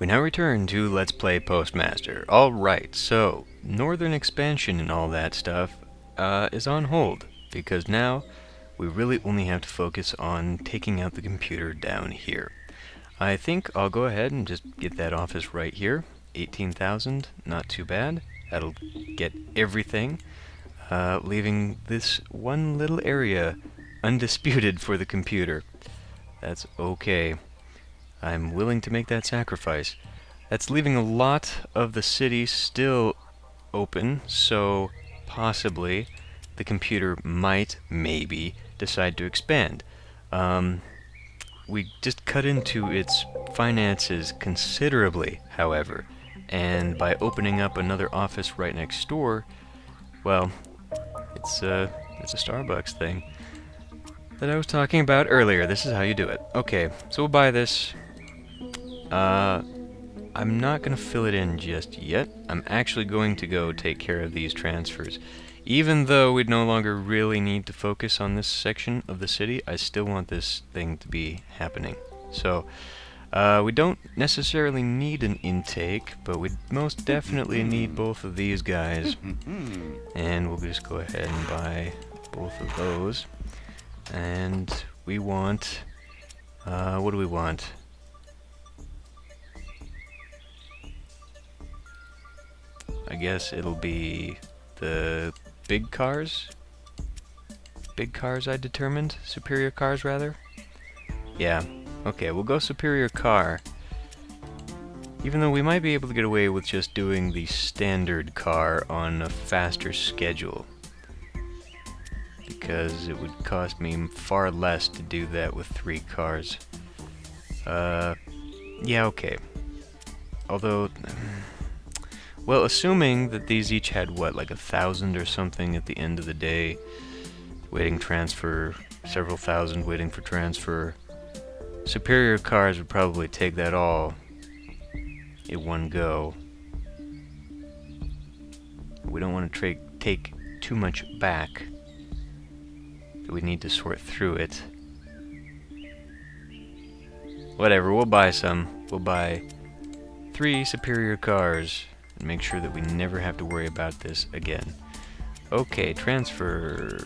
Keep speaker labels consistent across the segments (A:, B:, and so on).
A: We now return to Let's Play Postmaster. Alright, so, Northern Expansion and all that stuff is on hold, because now we really only have to focus on taking out the computer down here. I think I'll go ahead and just get that office right here. 18,000, not too bad. That'll get everything, leaving this one little area undisputed for the computer. That's okay. I'm willing to make that sacrifice. That's leaving a lot of the city still open, so possibly the computer might, maybe, decide to expand. We just cut into its finances considerably, however, and by opening up another office right next door, well, it's a Starbucks thing that I was talking about earlier. This is how you do it. Okay, so we'll buy this. I'm not going to fill it in just yet. I'm actually going to go take care of these transfers. Even though we'd no longer really need to focus on this section of the city, I still want this thing to be happening. So, we don't necessarily need an intake, but we most definitely need both of these guys. And we'll just go ahead and buy both of those. And we want... what do we want? I guess it'll be the big cars? Big cars I determined? Superior cars, rather? Yeah. Okay, we'll go superior car. Even though we might be able to get away with just doing the standard car on a faster schedule. Because it would cost me far less to do that with 3 cars. Yeah, okay. Although... well, assuming that these each had, what, like 1,000 or something at the end of the day, waiting transfer, several thousand waiting for transfer, superior cars would probably take that all in one go. We don't want to take too much back. We need to sort through it. Whatever, we'll buy some. We'll buy 3 superior cars. Make sure that we never have to worry about this again. Okay, transfer.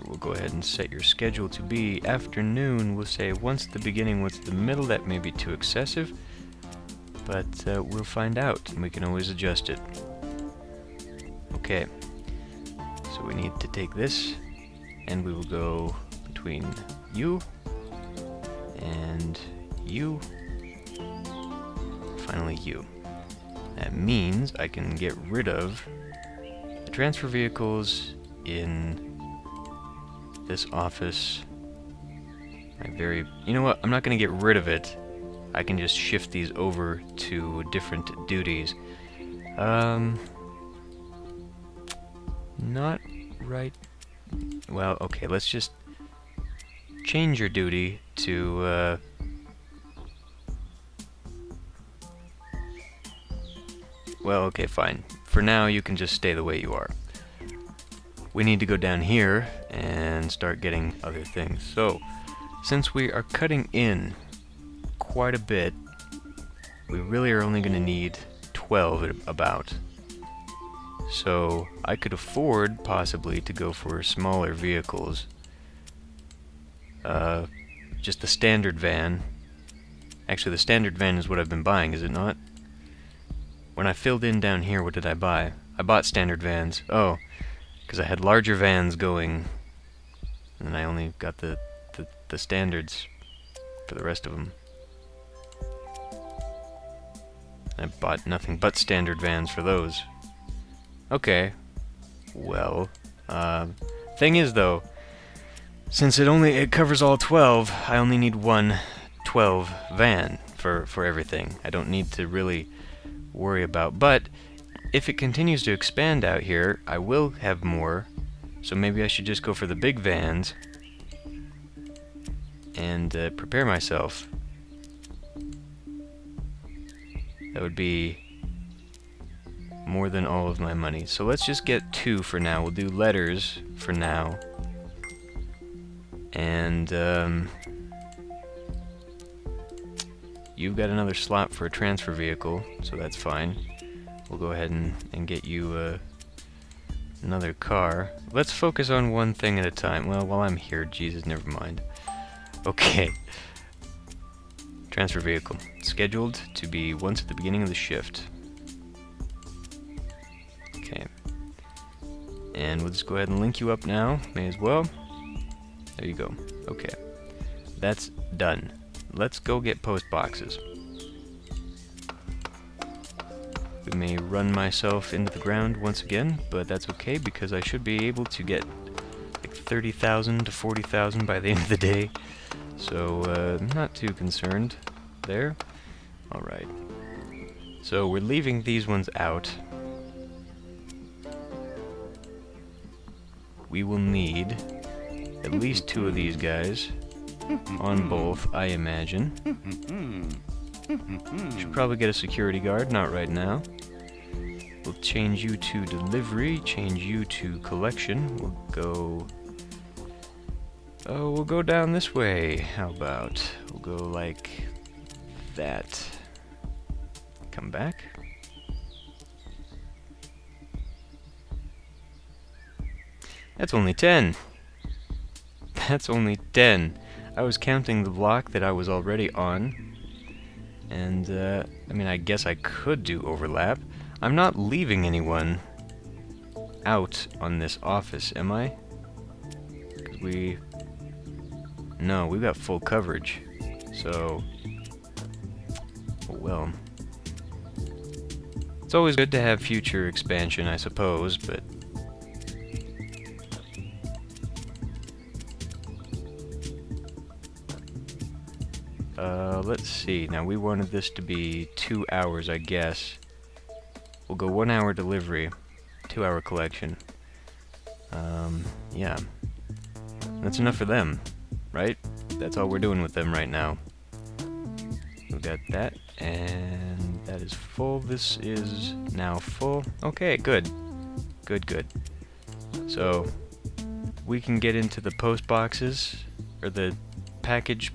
A: We'll go ahead and set your schedule to be afternoon. We'll say once the beginning, once the middle. That may be too excessive, but we'll find out, and we can always adjust it. Okay, so we need to take this, and we will go between you and you. Finally you. That means I can get rid of the transfer vehicles in this office. You know what? I'm not going to get rid of it. I can just shift these over to different duties. Not right. Well, okay, let's just change your duty to, well, okay, fine. For now, you can just stay the way you are. We need to go down here and start getting other things. So, since we are cutting in quite a bit, we really are only going to need 12 about. So, I could afford, possibly, to go for smaller vehicles. Just the standard van. Actually, the standard van is what I've been buying, is it not? When I filled in down here, what did I buy? I bought standard vans. Oh, because I had larger vans going, and I only got the standards for the rest of them. I bought nothing but standard vans for those. Okay. Well, thing is though, since it covers all 12, I only need one 12 van for everything. I don't need to really worry about, but if it continues to expand out here, I will have more, so maybe I should just go for the big vans and prepare myself. That would be more than all of my money. So let's just get 2 for now. We'll do letters for now, and you've got another slot for a transfer vehicle, so that's fine. We'll go ahead and get you another car. Let's focus on one thing at a time. Well, while I'm here, Jesus, never mind. Okay. Transfer vehicle. Scheduled to be once at the beginning of the shift. Okay. And we'll just go ahead and link you up now. May as well. There you go. Okay. That's done. Let's go get post boxes. We may run myself into the ground once again, but that's okay because I should be able to get like 30,000 to 40,000 by the end of the day. So, not too concerned there. Alright. So, we're leaving these ones out. We will need at least 2 of these guys on both, I imagine. Should probably get a security guard, not right now. We'll change you to delivery, change you to collection. We'll go down this way. How about we'll go like that. Come back. That's only 10. That's only 10. I was counting the block that I was already on. And, I mean, I guess I could do overlap. I'm not leaving anyone out on this office, am I? 'Cause no, we've got full coverage. So, oh well. It's always good to have future expansion, I suppose, but let's see. Now, we wanted this to be 2 hours, I guess. We'll go 1 hour delivery, 2 hour collection. Yeah. That's enough for them, right? That's all we're doing with them right now. We've got that, and that is full. This is now full. Okay, good. Good, good. So, we can get into the post boxes, or the package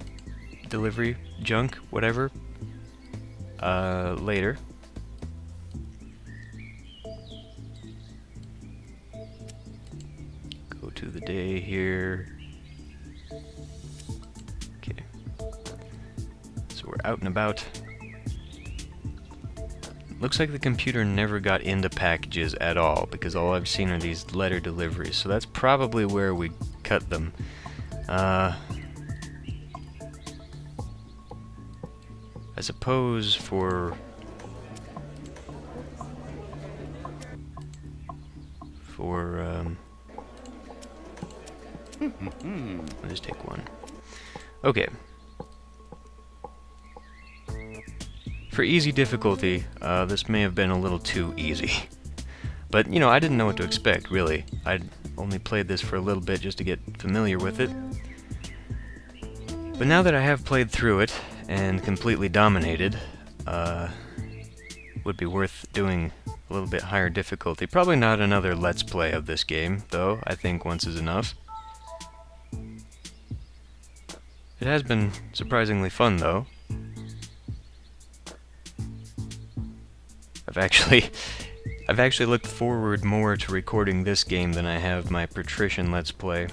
A: delivery junk, whatever, later. Go to the day here. Okay. So we're out and about. Looks like the computer never got into packages at all, because all I've seen are these letter deliveries, so that's probably where we cut them. I suppose for I'll just take one. Okay. For easy difficulty, this may have been a little too easy. But, you know, I didn't know what to expect, really. I'd only played this for a little bit just to get familiar with it. But now that I have played through it, and completely dominated, would be worth doing a little bit higher difficulty. Probably not another Let's Play of this game, though. I think once is enough. It has been surprisingly fun, though. I've actually looked forward more to recording this game than I have my Patrician Let's Play.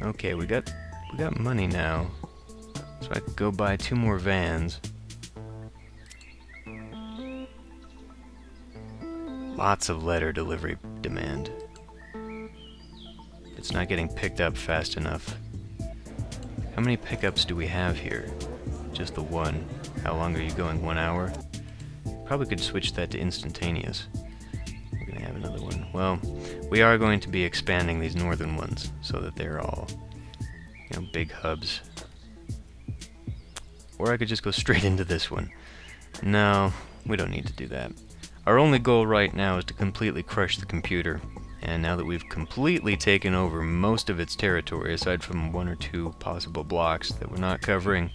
A: Okay, we got money now, so I could go buy 2 more vans. Lots of letter delivery demand. It's not getting picked up fast enough. How many pickups do we have here? Just the one. How long are you going? 1 hour? Probably could switch that to instantaneous. We're gonna have another one. Well, we are going to be expanding these northern ones so that they're all, you know, big hubs. Or I could just go straight into this one. No, we don't need to do that. Our only goal right now is to completely crush the computer. And now that we've completely taken over most of its territory, aside from 1 or 2 possible blocks that we're not covering,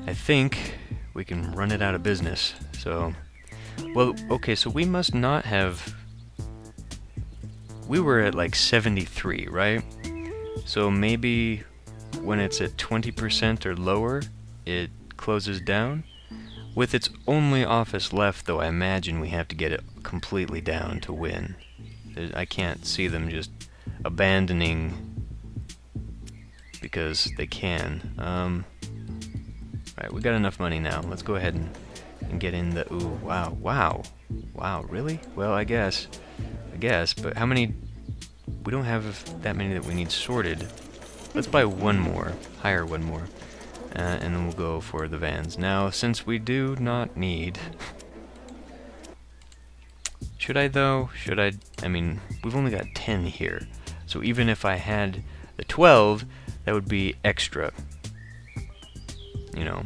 A: I think we can run it out of business. So, well, okay, so we must not have... We were at like 73, right? So maybe when it's at 20% or lower, it closes down. With its only office left, though, I imagine we have to get it completely down to win. I can't see them just abandoning because they can. Right, we got enough money now. Let's go ahead and get in the... Ooh, wow, wow. Wow, really? Well, I guess, but how many... We don't have that many that we need sorted. Let's buy one more, hire one more, and then we'll go for the vans. Now, since we do not need... Should I, though? Should I... I mean, we've only got 10 here, so even if I had the 12, that would be extra. You know.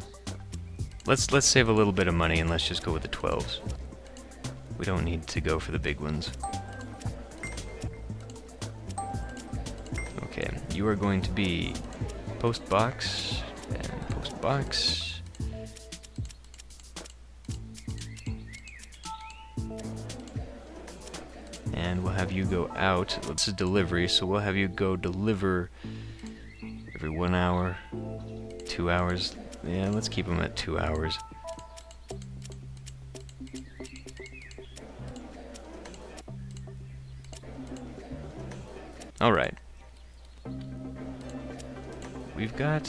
A: Let's save a little bit of money and let's just go with the 12s. We don't need to go for the big ones. Okay, you are going to be post box and post box. And we'll have you go out. This is delivery, so we'll have you go deliver every 1 hour, 2 hours. Yeah, let's keep them at 2 hours. Alright. We've got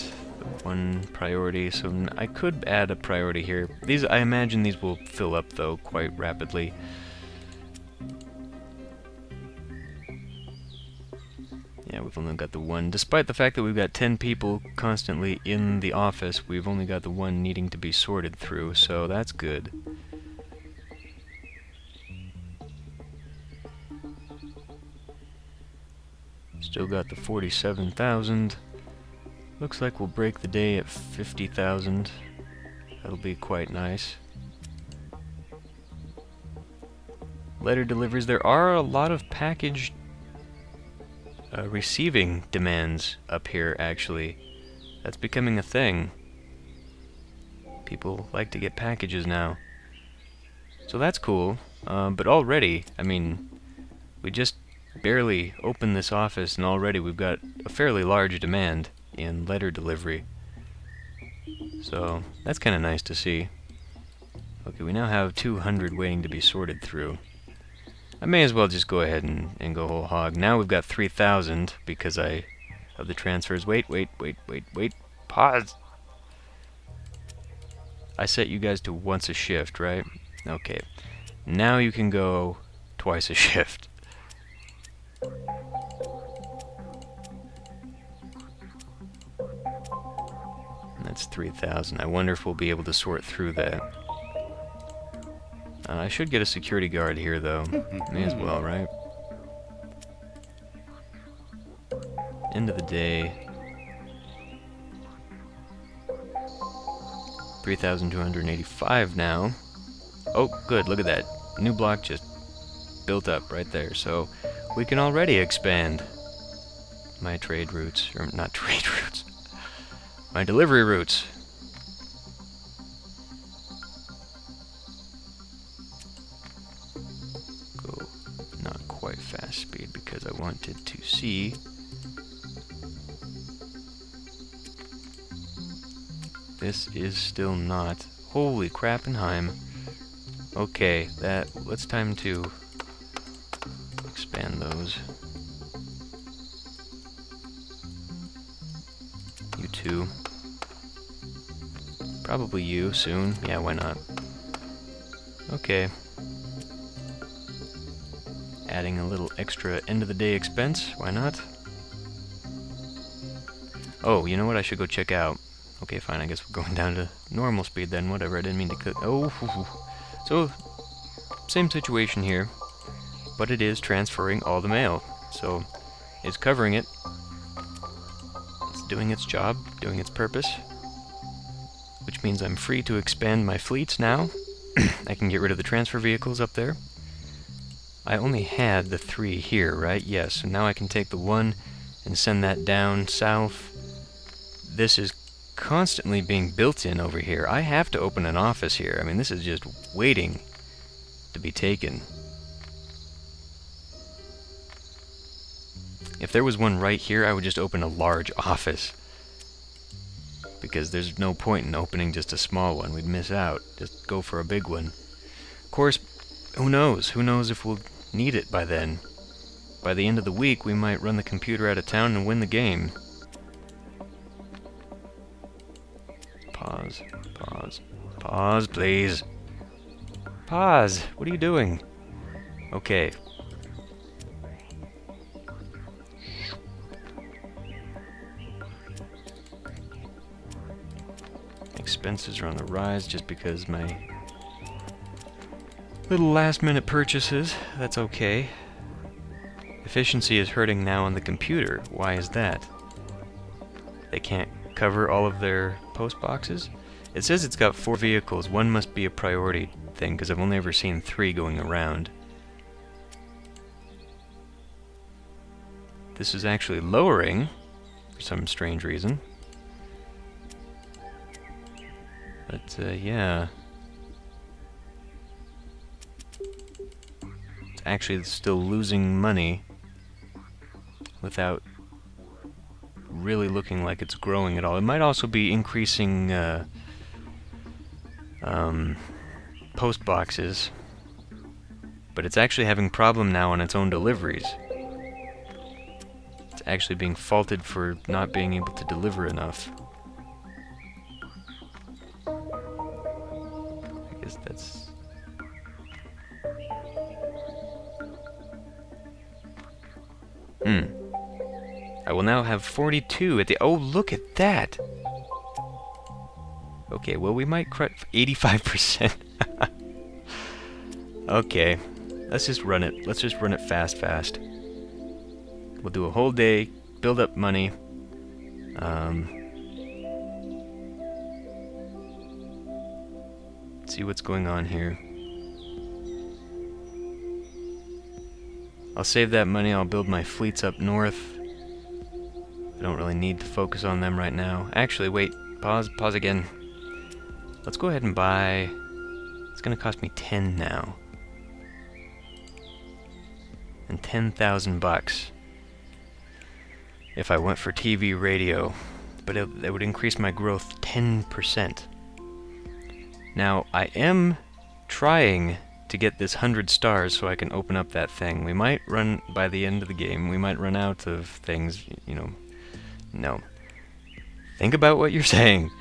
A: one priority, so I could add a priority here. These, I imagine these will fill up, though, quite rapidly. Yeah, we've only got the one. Despite the fact that we've got 10 people constantly in the office, we've only got the one needing to be sorted through, so that's good. Still got the 47,000. Looks like we'll break the day at 50,000. That'll be quite nice. Letter deliveries. There are a lot of package receiving demands up here, actually. That's becoming a thing. People like to get packages now. So that's cool. But already, I mean, we just barely opened this office and already we've got a fairly large demand in letter delivery. So that's kind of nice to see. Okay, we now have 200 waiting to be sorted through. I may as well just go ahead and go whole hog. Now we've got 3,000 because of the transfers. Wait. Pause. I set you guys to once a shift, right? Okay. Now you can go twice a shift. That's 3,000. I wonder if we'll be able to sort through that. I should get a security guard here, though. May as well, right? End of the day. 3,285 now. Oh, good, look at that. New block just built up right there, so we can already expand my trade routes, or not trade routes, my delivery routes. Go not quite fast speed because I wanted to see. This is still not. Holy crappenheim. Okay, it's time to expand those. You two. Probably you soon. Yeah, why not? Okay. Adding a little extra end of the day expense. Why not? Oh, you know what? I should go check out. Okay, fine. I guess we're going down to normal speed then. Whatever. I didn't mean to cut. Oh, so same situation here, but it is transferring all the mail. So it's covering it. It's doing its job, doing its purpose, which means I'm free to expand my fleets now. I can get rid of the transfer vehicles up there. I only had the 3 here, right? Yes. So now I can take the 1 and send that down south. This is constantly being built in over here. I have to open an office here. I mean, this is just waiting to be taken. If If there was one right here, I would just open a large office. Because there's no point in opening just a small one. We'd miss out. Just go for a big one. Of course, who knows? Who knows if we'll need it by then? By the end of the week, we might run the computer out of town and win the game. Pause. Pause. Pause, please. Pause. What are you doing? Okay. Expenses are on the rise just because my little last-minute purchases. That's okay. Efficiency is hurting now on the computer. Why is that? They can't cover all of their post boxes? It says it's got 4 vehicles. One must be a priority thing, because I've only ever seen 3 going around. This is actually lowering, for some strange reason. But, yeah. It's actually still losing money without really looking like it's growing at all. It might also be increasing post boxes, but it's actually having a problem now on its own deliveries. It's actually being faulted for not being able to deliver enough. I guess that's... I will now have 42 at the... Oh, look at that! Okay, well, we might cut 85%. Okay, let's just run it. Let's just run it fast. We'll do a whole day, build up money. See what's going on here. I'll save that money, I'll build my fleets up north. I don't really need to focus on them right now. Actually, wait, pause again. Let's go ahead and buy... It's gonna cost me 10 now. And 10,000 bucks. If I went for TV radio. But it would increase my growth 10%. Now, I am trying to get this 100 stars so I can open up that thing. We might run, by the end of the game, we might run out of things, you know. No. Think about what you're saying.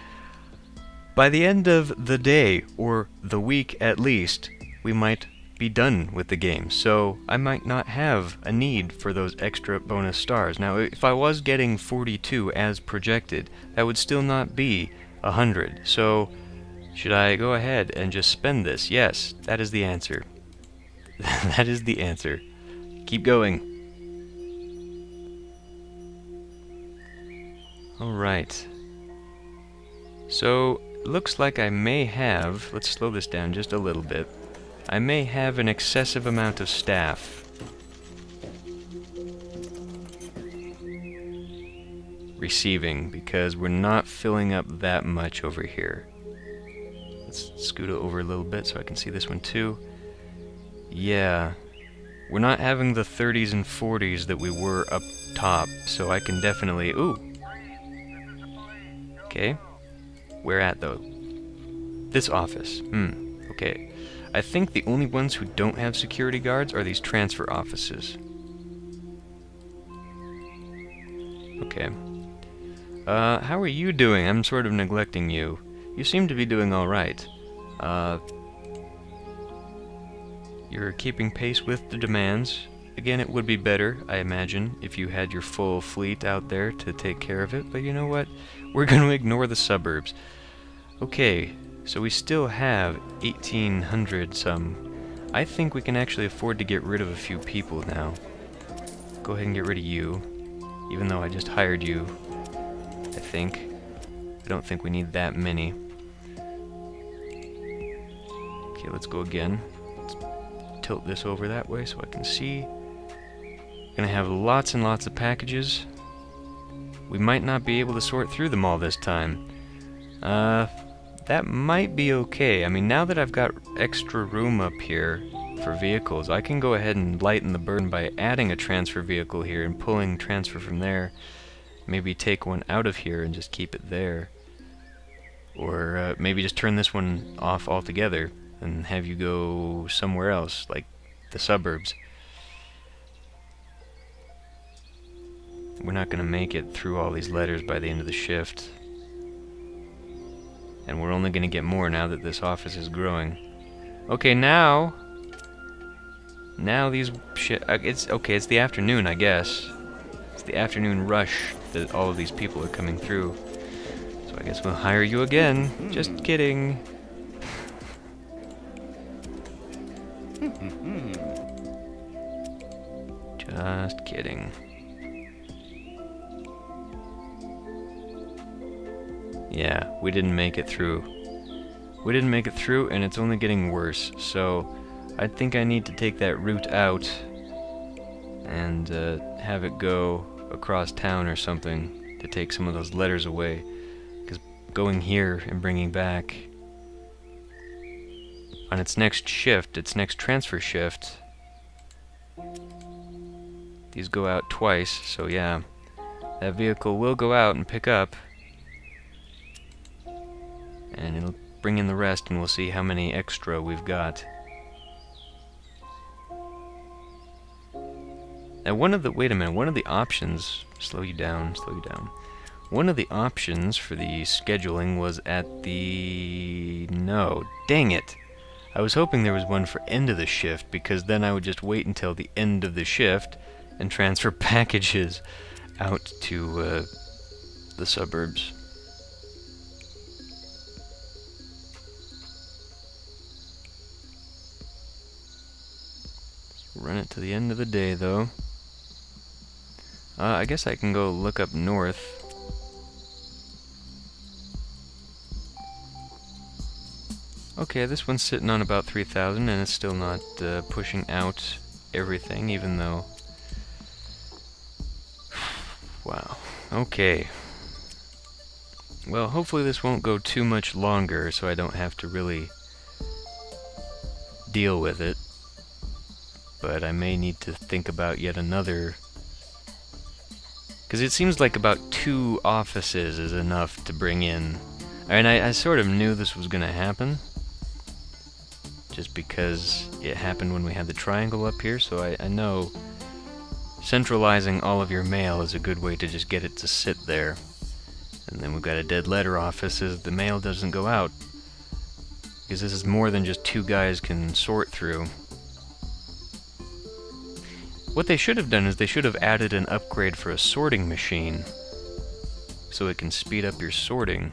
A: By the end of the day, or the week at least, we might be done with the game. So I might not have a need for those extra bonus stars. Now, if I was getting 42 as projected, that would still not be 100. So, should I go ahead and just spend this? Yes, that is the answer. That is the answer. Keep going. Alright. So, looks like I may have, let's slow this down just a little bit, I may have an excessive amount of staff. Receiving, because we're not filling up that much over here. Let's scoot it over a little bit so I can see this one too. Yeah. We're not having the 30s and 40s that we were up top, so I can definitely... Ooh! Okay. Where at, though? This office. Okay. I think the only ones who don't have security guards are these transfer offices. Okay. How are you doing? I'm sort of neglecting you. You seem to be doing alright. You're keeping pace with the demands. Again, it would be better, I imagine, if you had your full fleet out there to take care of it, but you know what? We're going to ignore the suburbs. Okay, so we still have 1,800 some. I think we can actually afford to get rid of a few people now. Go ahead and get rid of you, even though I just hired you, I think. I don't think we need that many. Okay, let's go again. Let's tilt this over that way so I can see. Gonna have lots and lots of packages. We might not be able to sort through them all this time. That might be okay. I mean, now that I've got extra room up here, for vehicles. I can go ahead and lighten the burden by adding a transfer vehicle here and pulling transfer from there. Maybe take one out of here and just keep it there. Or maybe just turn this one off altogether and have you go somewhere else, like the suburbs. We're not going to make it through all these letters by the end of the shift. And we're only going to get more now that this office is growing. Okay, now these it's okay, it's the afternoon, I guess. It's the afternoon rush that all of these people are coming through. So I guess we'll hire you again. Just kidding. Just kidding. Yeah, we didn't make it through. We didn't make it through, and it's only getting worse. So I think I need to take that route out and have it go across town or something to take some of those letters away. Because going here and bringing back on its next shift, its next transfer shift, these go out twice. So yeah, that vehicle will go out and pick up. And it'll bring in the rest, and we'll see how many extra we've got. Now one of the options, slow you down. One of the options for the scheduling was at no, dang it. I was hoping there was one for end of the shift, because then I would just wait until the end of the shift and transfer packages out to the suburbs. Run it to the end of the day, though. I guess I can go look up north. Okay, this one's sitting on about 3,000, and it's still not pushing out everything, even though... Wow. Okay. Well, hopefully this won't go too much longer, so I don't have to really deal with it. But I may need to think about yet another, because it seems like about 2 offices is enough to bring in. And I sort of knew this was going to happen, just because it happened when we had the triangle up here, so I know centralizing all of your mail is a good way to just get it to sit there. And then we've got a dead letter office as the mail doesn't go out, because this is more than just 2 guys can sort through. What they should have done is they should have added an upgrade for a sorting machine, so it can speed up your sorting.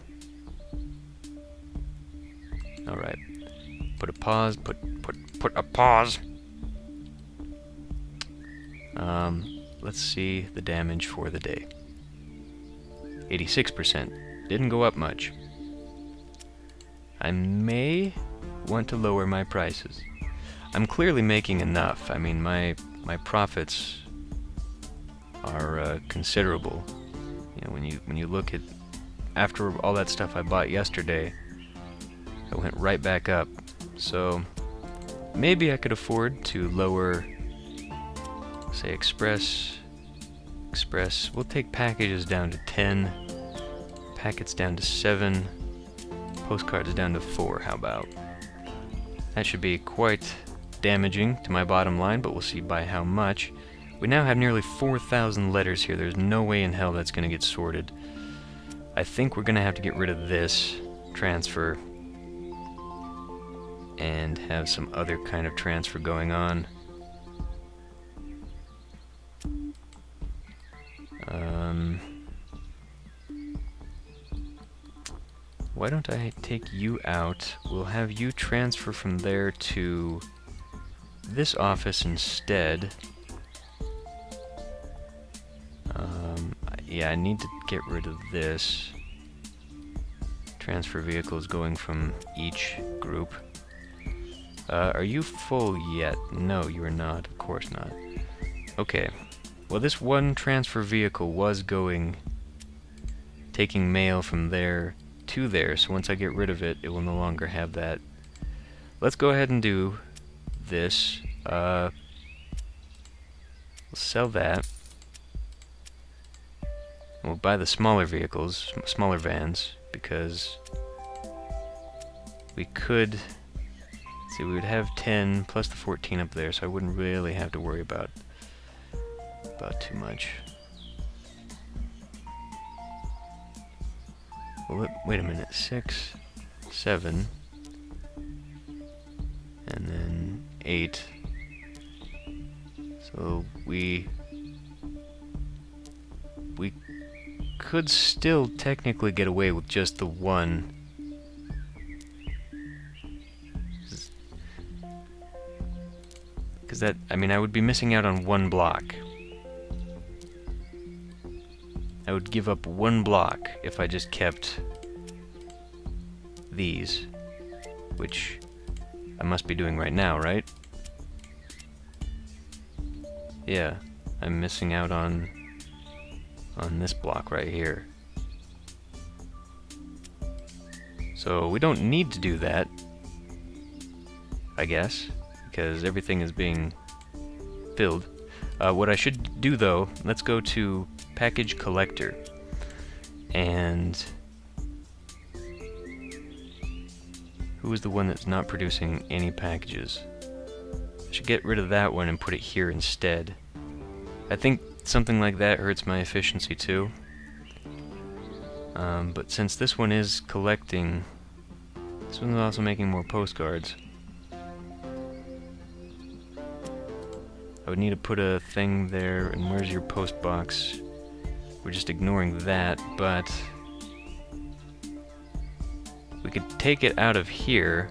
A: Alright. Put a pause, put a pause. Let's see the damage for the day. 86%. Didn't go up much. I may want to lower my prices. I'm clearly making enough. I mean, my profits are considerable. You know, when you look at, after all that stuff I bought yesterday, I went right back up. So maybe I could afford to lower, say, express. We'll take packages down to 10, packets down to 7, postcards down to 4. How about? That should be quite damaging to my bottom line, but we'll see by how much. We now have nearly 4,000 letters here. There's no way in hell that's going to get sorted. I think we're going to have to get rid of this transfer and have some other kind of transfer going on. Why don't I take you out? We'll have you transfer from there to this office instead. Yeah, I need to get rid of this. Transfer vehicles going from each group. Are you full yet? No, you are not. Of course not. Okay. Well, this one transfer vehicle was taking mail from there to there, so once I get rid of it, it will no longer have that. Let's go ahead and do this. We'll sell that. We'll buy the smaller vehicles, smaller vans, because we could... See, we would have 10 plus the 14 up there, so I wouldn't really have to worry about too much. Well, wait a minute, 6, 7, and then 8. So we could still technically get away with just the one. Because that, I mean, I would be missing out on one block. I would give up one block if I just kept these, which I must be doing right now, right? Yeah, I'm missing out on this block right here. So we don't need to do that, I guess, because everything is being filled. What I should do though, let's go to package collector, and who is the one that's not producing any packages? I should get rid of that one and put it here instead. I think something like that hurts my efficiency too. But since this one is collecting, this one's also making more postcards. I would need to put a thing there, and where's your post box? We're just ignoring that, but we could take it out of here.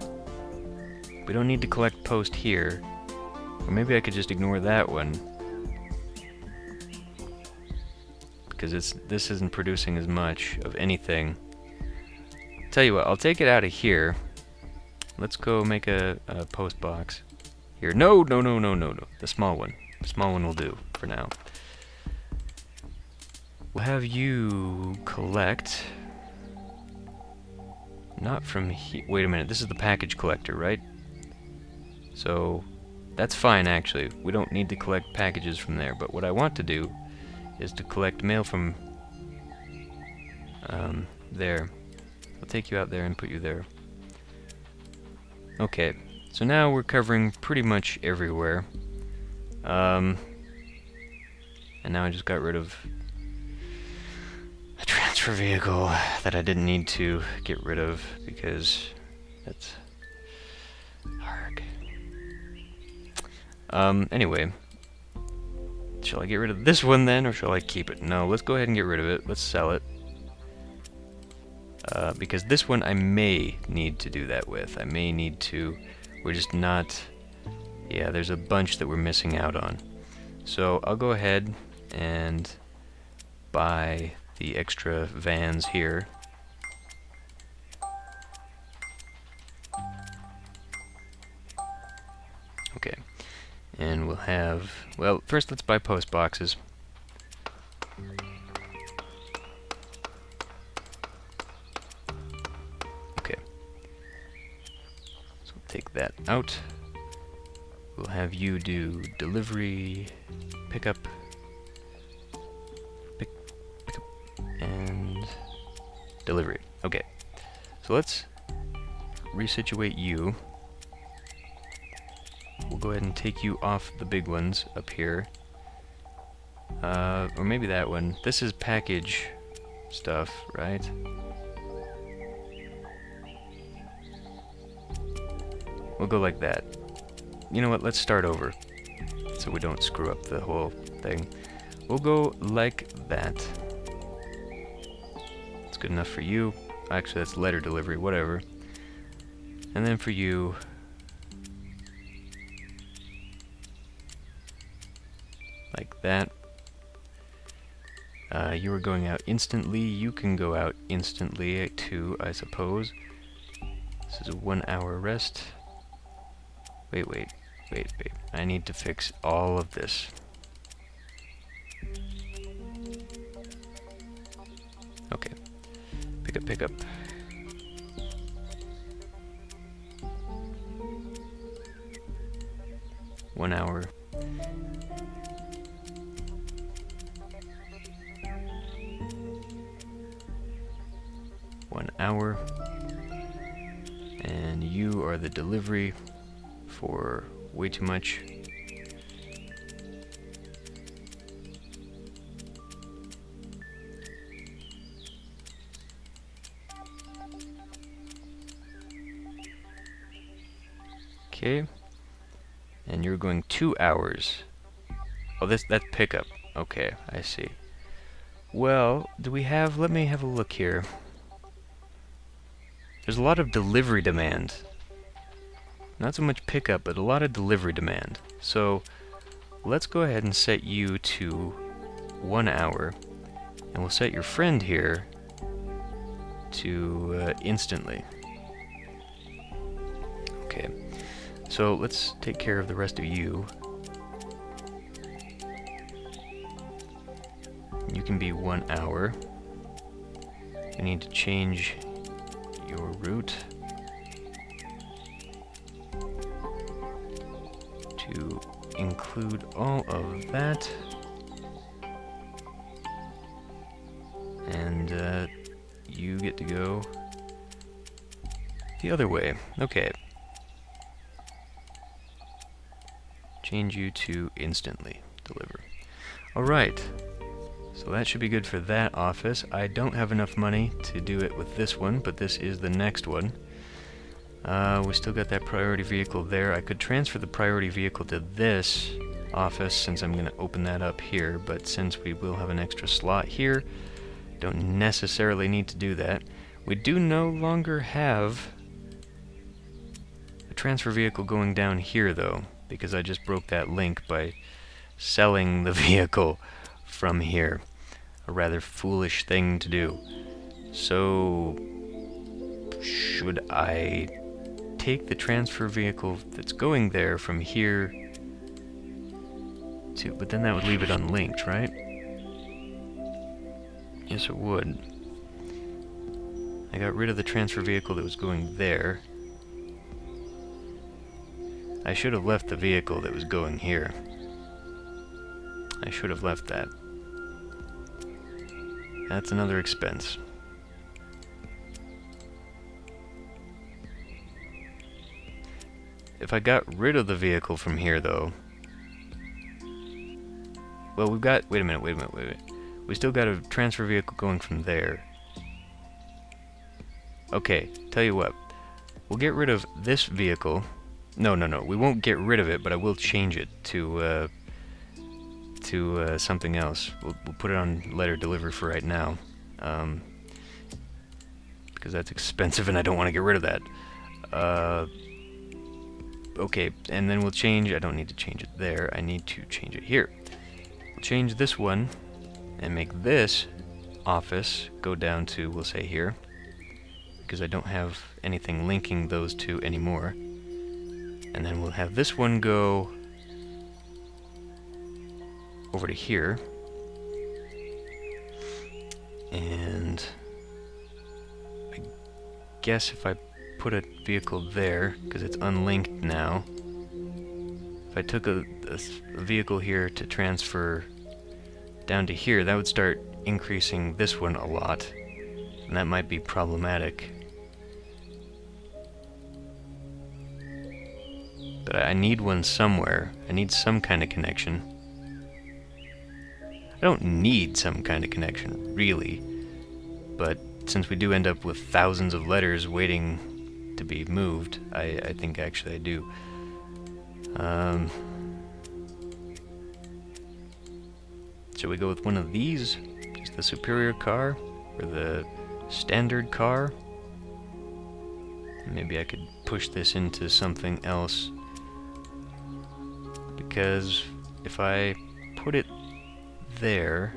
A: We don't need to collect post here. Or maybe I could just ignore that one, because this isn't producing as much of anything. Tell you what, I'll take it out of here. Let's go make a post box here. No. The small one. The small one will do for now. We'll have you collect. Not from here. Wait a minute. This is the package collector, right? So that's fine, actually. We don't need to collect packages from there. But what I want to do is to collect mail from there. I'll take you out there and put you there. Okay, so now we're covering pretty much everywhere. And now I just got rid of a transfer vehicle that I didn't need to get rid of because that's hard. Anyway, shall I get rid of this one then, or shall I keep it? No, let's go ahead and get rid of it. Let's sell it. Because this one I may need to do that with. I may need to. We're just not... Yeah, there's a bunch that we're missing out on. So I'll go ahead and buy the extra vans here. Okay. And we'll have... Well, first let's buy post boxes. Take that out. We'll have you do delivery, pickup, pick up, and delivery. Okay, so let's resituate you. We'll go ahead and take you off the big ones up here. Or maybe that one. This is package stuff, right? We'll go like that. You know what, let's start over, so we don't screw up the whole thing. We'll go like that. It's good enough for you. Actually, that's letter delivery, whatever. And then for you... like that. You are going out instantly. You can go out instantly too, I suppose. This is a 1 hour rest. Wait. I need to fix all of this. Okay. Pick up. 1 hour. And you are the delivery for way too much. Okay. And you're going 2 hours. Oh, that's pickup. Okay, I see. Well, do we have... Let me have a look here. There's a lot of delivery demand. Not so much pickup, but a lot of delivery demand. So, let's go ahead and set you to 1 hour. And we'll set your friend here to instantly. Okay. So, let's take care of the rest of you. You can be 1 hour. I need to change your route to include all of that. And you get to go the other way. Okay. Change you to instantly deliver. Alright. So that should be good for that office. I don't have enough money to do it with this one, but this is the next one. We still got that priority vehicle there. I could transfer the priority vehicle to this office since I'm going to open that up here, but since we will have an extra slot here, don't necessarily need to do that. We do no longer have a transfer vehicle going down here though, because I just broke that link by selling the vehicle from here. A rather foolish thing to do. So, should I take the transfer vehicle that's going there from here to... But then that would leave it unlinked, right? Yes, it would. I got rid of the transfer vehicle that was going there. I should have left the vehicle that was going here. I should have left that. That's another expense. If I got rid of the vehicle from here, though... Well, we've got... Wait a minute. We still got a transfer vehicle going from there. Okay, tell you what. We'll get rid of this vehicle. No. We won't get rid of it, but I will change it to something else. We'll put it on letter delivery for right now. Because that's expensive and I don't want to get rid of that. Okay, and then we'll change... I don't need to change it there. I need to change it here. We'll change this one and make this office go down to, we'll say here, because I don't have anything linking those two anymore. And then we'll have this one go over to here. And I guess if I put a vehicle there, because it's unlinked now, if I took a vehicle here to transfer down to here, that would start increasing this one a lot, and that might be problematic. But I need one somewhere. I need some kind of connection. I don't need some kind of connection, really, but since we do end up with thousands of letters waiting to be moved, I think actually I do. Shall we go with one of these? Just the superior car? Or the standard car? Maybe I could push this into something else. Because if I put it there...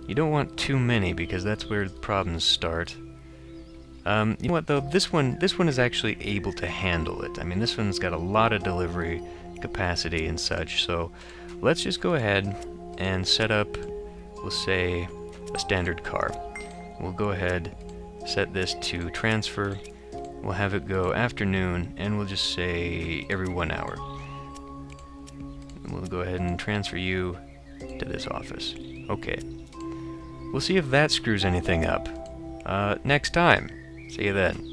A: You don't want too many, because that's where the problems start. You know what, though? This one is actually able to handle it. I mean, this one's got a lot of delivery capacity and such, so let's just go ahead and set up, we'll say, a standard car. We'll go ahead, set this to transfer, We'll have it go afternoon, and we'll just say every 1 hour. We'll go ahead and transfer you to this office. Okay. We'll see if that screws anything up. Next time. See you then.